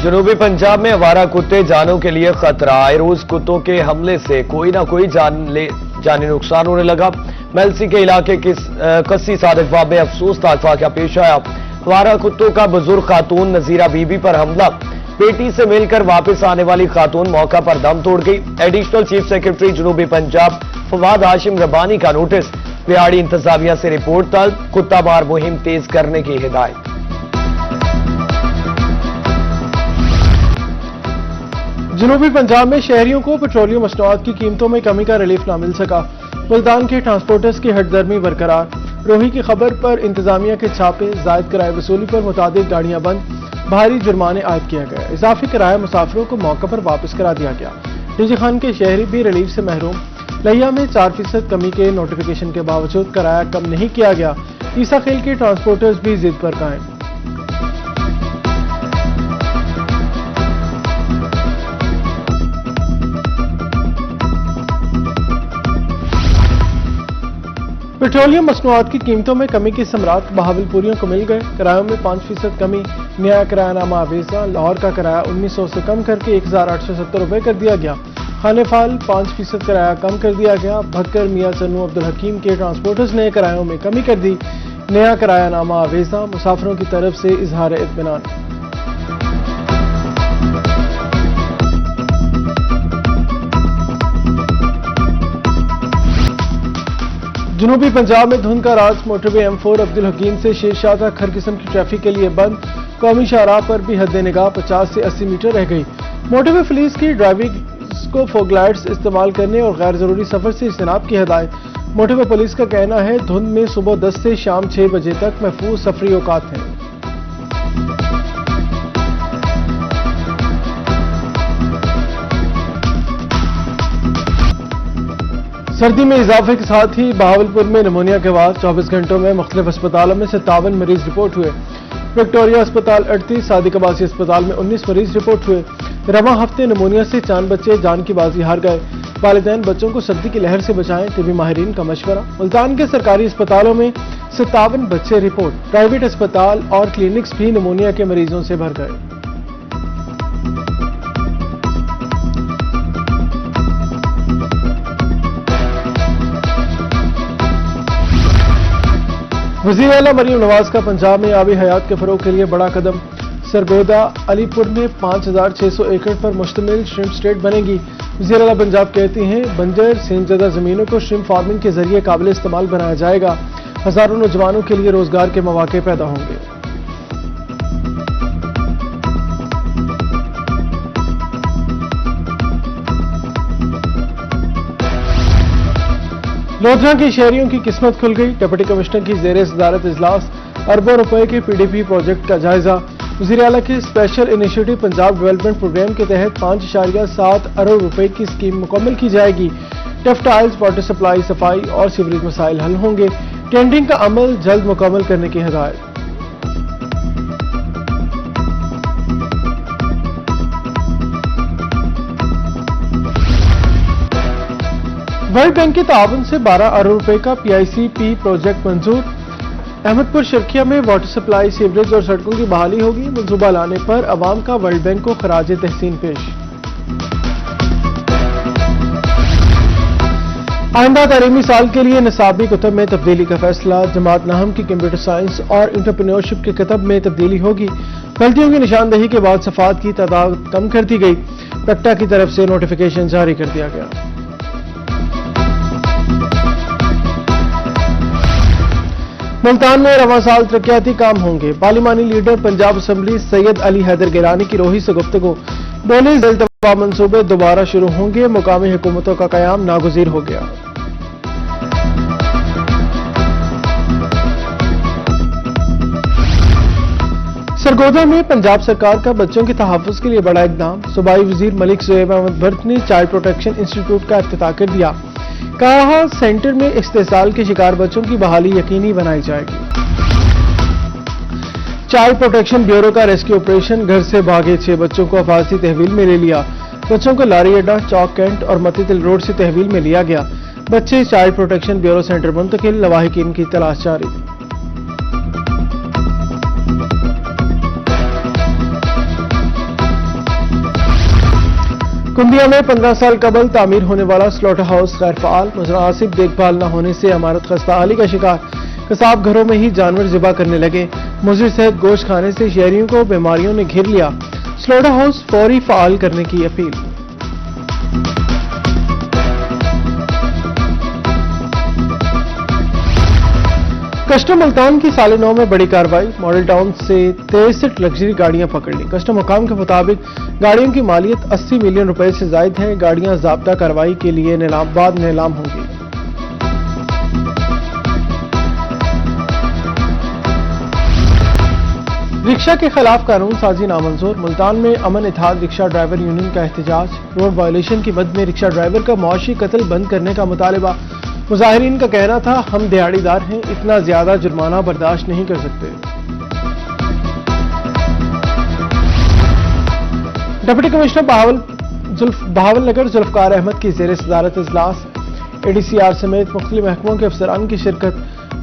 جنوبی پنجاب میں آوارہ کتے جانوں کے لیے خطرہ، آئے روز کتوں کے حملے سے کوئی نہ کوئی جانی نقصان ہونے لگا۔ میلسی کے علاقے کسی صادق میں افسوسناک واقعہ پیش آیا۔ آوارہ کتوں کا بزرگ خاتون نذیرہ بی بی پر حملہ، بیٹی سے مل کر واپس آنے والی خاتون موقع پر دم توڑ گئی۔ ایڈیشنل چیف سیکرٹری جنوبی پنجاب فواد ہاشم ربانی کا نوٹس، بہاڑی انتظامیہ سے رپورٹ طلب، کتا مار مہم تیز کرنے کی ہدایت۔ جنوبی پنجاب میں شہریوں کو پیٹرولیم مصنوعات کی قیمتوں میں کمی کا ریلیف نہ مل سکا، ملتان کے ٹرانسپورٹرز کی ہٹ درمی برقرار۔ روہی کی خبر پر انتظامیہ کے چھاپے، زائد کرایہ وصولی پر متعدد گاڑیاں بند، بھاری جرمانے عائد کیا گیا، اضافی کرایہ مسافروں کو موقع پر واپس کرا دیا گیا۔ ڈیجی خان کے شہری بھی ریلیف سے محروم، لہیا میں 4% کمی کے نوٹیفیکیشن کے باوجود کرایہ کم نہیں کیا گیا، عیسیٰ خیل کے ٹرانسپورٹرز بھی ضد پر قائم۔ پیٹرولیم مصنوعات کی قیمتوں میں کمی کے ثمرات بہاولپوریوں کو مل گئے، کرایوں میں 5% کمی، نیا کرایہ نامہ آویزہ لاہور کا کرایہ 1900 سے کم کر کے 1870 روپے کر دیا گیا، خانے فال 5% کرایہ کم کر دیا گیا، بھکر میاں چنو عبدالحکیم کے ٹرانسپورٹرز نے کرایوں میں کمی کر دی، نیا کرایہ نامہ آویزہ، مسافروں کی طرف سے اظہار اطمینان۔ جنوبی پنجاب میں دھند کا راز، موٹر وے M4 عبدالحکیم سے شیر شاہ تک ہر قسم کی ٹریفک کے لیے بند، قومی شاہراہ پر بھی حد نگاہ 50 سے 80 میٹر رہ گئی۔ موٹر وے پولیس کی ڈرائیونگ کو فوگ لائٹس استعمال کرنے اور غیر ضروری سفر سے اجتناب کی ہدایت۔ موٹر وے پولیس کا کہنا ہے دھند میں صبح 10 سے شام 6 بجے تک محفوظ سفری اوقات ہیں۔ سردی میں اضافے کے ساتھ ہی بہاولپور میں نمونیا کے بعد 24 گھنٹوں میں مختلف اسپتالوں میں 57 مریض رپورٹ ہوئے۔ وکٹوریہ اسپتال 38، صادق عباسی اسپتال میں 19 مریض رپورٹ ہوئے۔ رواں ہفتے نمونیا سے 4 بچے جان کی بازی ہار گئے، والدین بچوں کو سردی کی لہر سے بچائیں، طبی ماہرین کا مشورہ۔ ملتان کے سرکاری اسپتالوں میں 57 بچے رپورٹ، پرائیویٹ اسپتال اور کلینکس بھی نمونیا کے مریضوں سے بھر گئے۔ وزیر اعلیٰ مریم نواز کا پنجاب میں آبی حیات کے فروغ کے لیے بڑا قدم، سرگودا علی پور میں 5600 ایکڑ پر مشتمل شرمپ اسٹیٹ بنے گی۔ وزیر اعلیٰ پنجاب کہتی ہیں بنجر سینچ زدہ زمینوں کو شرمپ فارمنگ کے ذریعے قابل استعمال بنایا جائے گا، ہزاروں نوجوانوں کے لیے روزگار کے مواقع پیدا ہوں گے۔ لودھرا کے شہریوں کی قسمت کھل گئی، ڈپٹی کمشنر کی زیر صدارت اجلاس، اربوں روپے کے PDP پروجیکٹ کا جائزہ۔ وزیر اعلیٰ کے special initiative Punjab development program کے تحت 5.7 ارب روپے کی اسکیم مکمل کی جائے گی۔ ٹیف ٹائلز، واٹر سپلائی، صفائی اور سیوریج مسائل حل ہوں گے۔ ٹینڈرنگ کا عمل جلد مکمل کرنے کی ہدایت۔ ورلڈ بینک کے تعاون سے 12 ارب روپے کا PICP پروجیکٹ منظور۔ احمد پور شرکیہ میں واٹر سپلائی، سیوریج اور سڑکوں کی بحالی ہوگی، منصوبہ لانے پر عوام کا ورلڈ بینک کو خراج تحسین پیش۔ آئندہ تعلیمی سال کے لیے نصابی کتب میں تبدیلی کا فیصلہ، جماعت نہم کی کمپیوٹر سائنس اور انٹرپرینیورشپ کے کتب میں تبدیلی ہوگی، غلطیوں کی نشاندہی کے بعد صفحات کی تعداد کم کر دی گئی، پیکٹا کی طرف سے نوٹیفیکیشن جاری کر دیا گیا۔ ملتان میں رواں سال ترقیاتی کام ہوں گے، پارلیمانی لیڈر پنجاب اسمبلی سید علی حیدر گیلانی کی روہی سے گفتگو، بولے ذیل التوا منصوبے دوبارہ شروع ہوں گے، مقامی حکومتوں کا قیام ناگزیر ہو گیا۔ سرگودا میں پنجاب سرکار کا بچوں کے تحفظ کے لیے بڑا اقدام، صوبائی وزیر ملک شعیب احمد بھٹ نے چائلڈ پروٹیکشن انسٹیٹیوٹ کا افتتاح کر دیا، کہا سینٹر میں استحصال کے شکار بچوں کی بحالی یقینی بنائی جائے گی۔ چائلڈ پروٹیکشن بیورو کا ریسکیو آپریشن، گھر سے بھاگے 6 بچوں کو حفاظتی تحویل میں لے لیا، بچوں کو لاری اڈا، چوک کینٹ اور متی تل روڈ سے تحویل میں لیا گیا، بچے چائلڈ پروٹیکشن بیورو سینٹر منتقل، لواحقین کی تلاش جاری۔ कुंदिया में 15 साल कबल तामीर होने वाला स्लॉटर हाउस गैर फाल, मुनासिब देखभाल न होने से इमारत खस्ताहाली का शिकार। कसाब घरों में ही जानवर ज़िबा करने लगे। मुजर सहित गोश्त खाने से शहरियों को बीमारियों ने घेर लिया। स्लॉटर हाउस फौरी फाल करने की अपील। कस्टम मुल्तान की साल 9 में बड़ी कार्रवाई। मॉडल टाउन से 63 लग्जरी गाड़ियां पकड़ ली। कस्टम हुकाम के मुताबिक गाड़ियों की मालियत 80 मिलियन रुपए से जायद है। गाड़ियां ज़ाब्ता कार्रवाई के लिए बाद में नीलाम होंगी। रिक्शा के खिलाफ कानून साजी नामंजूर। मुल्तान में अमन इत्तेहाद रिक्शा ड्राइवर यूनियन का एहतजाज। रोड वायलेशन की मद में रिक्शा ड्राइवर का मुआशी कत्ल बंद करने का मुतालबा। मुजाहिरीन का कहना था, हम दिहाड़ीदार हैं, इतना ज्यादा जुर्माना बर्दाश्त नहीं कर सकते। डिप्टी कमिश्नर बहावल नगर जुल्फकार अहमद की जेर सदारत इजलास। ADCR समेत मुख्तलिफ महकमों के अफसरान की शिरकत।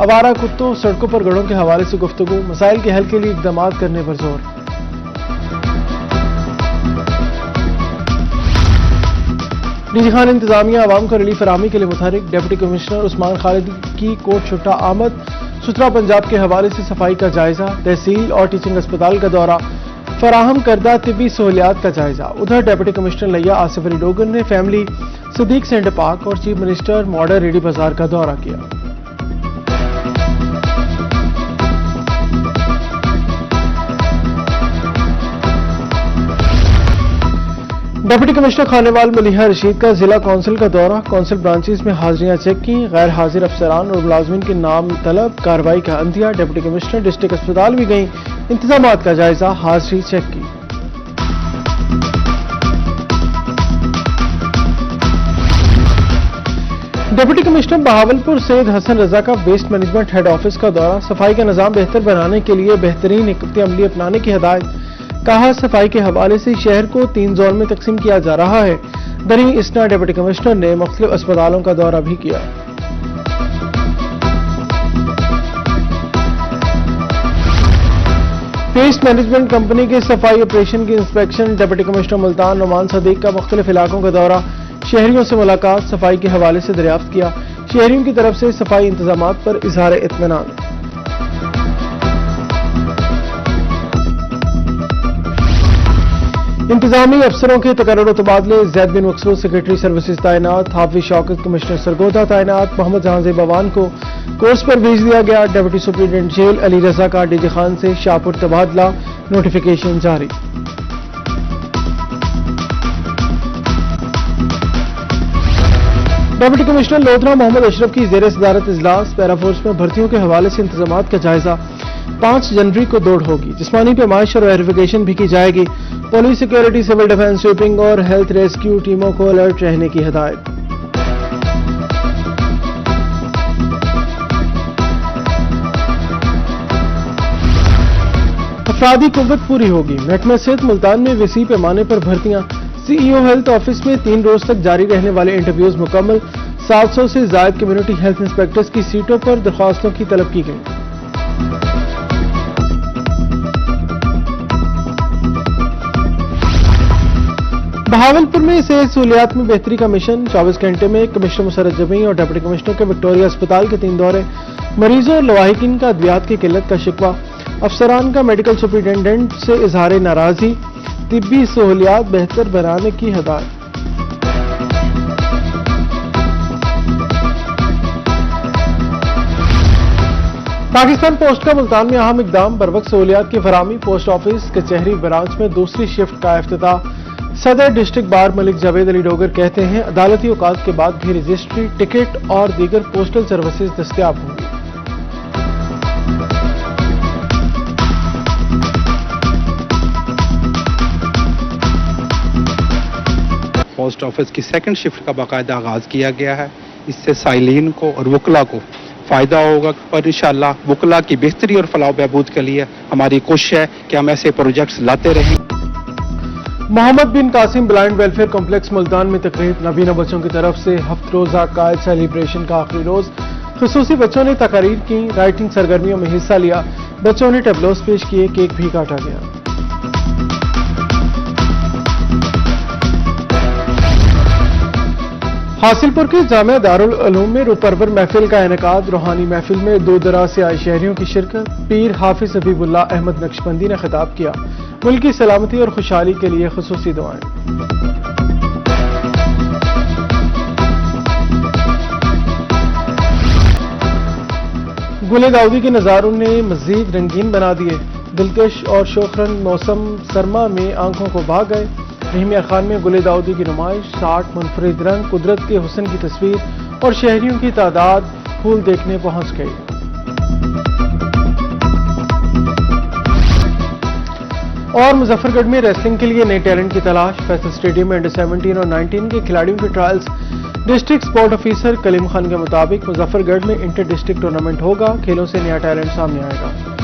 आवारा कुत्तों सड़कों पर गड़ों के हवाले से गुफ्तगू। मसाइल के हल के लिए इक़दाम करने पर जोर। डीजी खान इंतजामिया आवाम को रिलीफ फराहमी के लिए मुतहरिक। डिप्टी कमिश्नर उस्मान खालिद की कोट छुट्टा आमद। सुथरा पंजाब के हवाले से सफाई का जायजा। तहसील और टीचिंग अस्पताल का दौरा। फराहम करदा तिबी सहूलियात का जायजा। उधर डिप्टी कमिश्नर लिया आसिफ अली डोगर ने फैमिली सदीक सेंटर पार्क और चीफ मिनिस्टर मॉडल रेडी बाजार का दौरा किया। डिप्टी कमिश्नर खानेवाल मलिहा रशीद का जिला कौंसिल का दौरा। कौंसिल ब्रांचेस में हाजिरियां चेक की। गैर हाजिर अफसरान और मुलाजमीन के नाम तलब। कार्रवाई का अंदिया। डिप्टी कमिश्नर डिस्ट्रिक्ट अस्पताल भी गई। इंतजामात का जायजा। हाजिरी चेक की। डिप्टी कमिश्नर बहावलपुर सैयद हसन रजा का वेस्ट मैनेजमेंट हेड ऑफिस का दौरा। सफाई का निजाम बेहतर बनाने के लिए बेहतरीन हिकमत अमली अपनाने की हिदायत। कहा, सफाई के हवाले से शहर को 3 जोन में तकसीम किया जा रहा है। दरी इसना डिप्टी कमिश्नर ने मुख्तलिफ अस्पतालों का दौरा भी किया। वेस्ट मैनेजमेंट कंपनी के सफाई ऑपरेशन की inspection. Deputy commissioner Multan Numan Sadiq का मुख्तलिफ इलाकों का दौरा। शहरियों से मुलाकात। सफाई के हवाले से दरियाफ्त किया। शहरियों की तरफ से सफाई इंतजामात पर इजहार इत्मीनान। इंतजामी अफसरों के तकर्रुर तबादले। जैद बिन मकसूद सेक्रेटरी सर्विसेज तैनात। हाफिज शौकत कमिश्नर सरगोदा तैनात। मोहम्मद जहांजेब बवान को कोर्स पर भेज दिया गया। डिप्टी सुप्रिंटेंडेंट जेल अली रजा का डीजी खान से शाहपुर तबादला। नोटिफिकेशन जारी। डिप्टी कमिश्नर लोधरा मोहम्मद अशरफ की जेर सदारत इजलास। पैराफोर्स में भर्तियों के हवाले से इंतजामात का जायजा। 5 जनवरी को दौड़ होगी। जिस्मानी पैमाइश और वेरिफिकेशन भी की जाएगी। Police, security, civil defence, sweeping और हेल्थ रेस्क्यू टीमों को अलर्ट रहने की हिदायत। अफरादी कुव्वत पूरी होगी। महकमा सेहत मुल्तान में वसी पैमाने पर भर्तियां। CEO हेल्थ ऑफिस में 3 रोज तक जारी रहने वाले इंटरव्यूज मुकम्मल। 700 से जायद कम्युनिटी हेल्थ इंस्पेक्टर्स की सीटों पर दरख्वास्तों की तलब की गई। बहावलपुर में सेहत सहूलियात में बेहतरी का मिशन। 24 घंटे में कमिश्नर मुसर्रत जमी और डिप्टी कमिश्नर के विक्टोरिया अस्पताल के 3 दौरे। मरीजों और लवाहिकीन का अद्वियात की किल्लत का शिकवा। अफसरान का मेडिकल सुपरिटेंडेंट से इजहार नाराजगी। तिब्बी सहूलियात बेहतर बनाने की हिदायत। पाकिस्तान पोस्ट का मुल्तान में अहम इकदाम। बरवक्त सहूलियात की फराहमी। पोस्ट ऑफिस कचहरी ब्रांच में दूसरी शिफ्ट का इफ्तिताह। सदर डिस्ट्रिक्ट बार मलिक जावेद अली डोगर कहते हैं, अदालती औकात के बाद भी रजिस्ट्री, टिकट और दीगर पोस्टल सर्विसेज दस्तयाब होंगी। पोस्ट ऑफिस की 2nd शिफ्ट का बाकायदा आगाज किया गया है। इससे साइलिन को और वकला को फ़ायदा होगा और इंशाअल्लाह वकला की बेहतरी और फलाह बहबूद के लिए हमारी कोशिश है कि हम ऐसे प्रोजेक्ट्स लाते रहें। Muhammad bin Qasim blind welfare complex Multan में तकरीब। नबीना बच्चों की तरफ से हफ्त रोज़ा कायद सेलिब्रेशन का आखिरी रोज। खुसूसी बच्चों ने तकारीर की, राइटिंग सरगर्मियों में हिस्सा लिया। बच्चों ने टेबलोस पेश किए, केक भी काटा गया। हासिलपुर के जामिया दारुल उलूम में रूपरवर महफिल का इनेकाद। रूहानी महफिल में दूर दराज से आए शहरियों की शिरकत। पीर हाफिज हबीबुल्लाह अहमद नक्शबंदी ने खिताब किया। मुल्क की सलामती और खुशहाली के लिए खुसूसी दुआएं। गुले दाऊदी के नज़ारों ने मजीद रंगीन बना दिए। दिलकश और शोखरंग मौसम सरमा में आंखों को भा गए। रहीमिया खान में गुले दाऊदी की नुमाइश, 60 मुनफरिद रंग, कुदरत के हुस्न की तस्वीर और शहरियों की तादाद फूल देखने पहुंच गई। और मुजफ्फरगढ़ में रेसलिंग के लिए नए टैलेंट की तलाश। फैसल स्टेडियम में अंडर 17 और 19 के खिलाड़ियों के trials. District sport officer Kaleem Khan के मुताबिक मुजफ्फरगढ़ में इंटर डिस्ट्रिक्ट टूर्नामेंट होगा। खेलों से नया टैलेंट सामने आएगा।